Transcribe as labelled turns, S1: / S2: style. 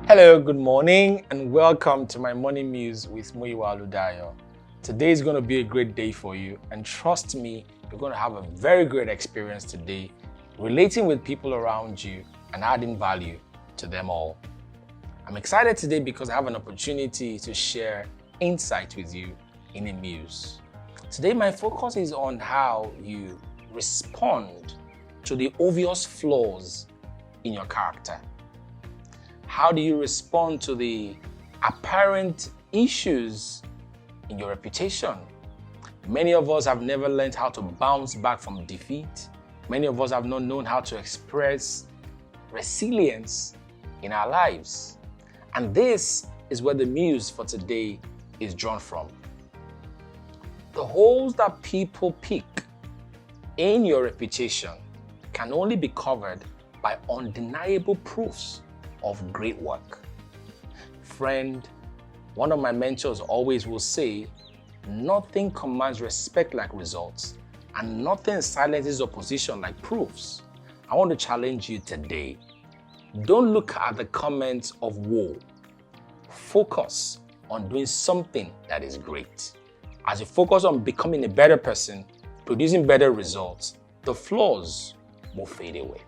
S1: Hello, good morning, and welcome to my morning muse with Oludayo. Today is going to be a great day for you, and trust me, you're going to have a very great experience today, relating with people around you and adding value to them all. I'm excited today because I have an opportunity to share insight with you in a muse. Today, my focus is on how you respond to the obvious flaws in your character. How do you respond to the apparent issues in your reputation? Many of us have never learned how to bounce back from defeat. Many of us have not known how to express resilience in our lives. And this is where the muse for today is drawn from. The holes that people pick in your reputation can only be covered by undeniable proofs of great work. Friend, one of my mentors always will say, nothing commands respect like results, and nothing silences opposition like proofs. I want to challenge you today. Don't look at the comments of woe. Focus on doing something that is great. As you focus on becoming a better person, producing better results, the flaws will fade away.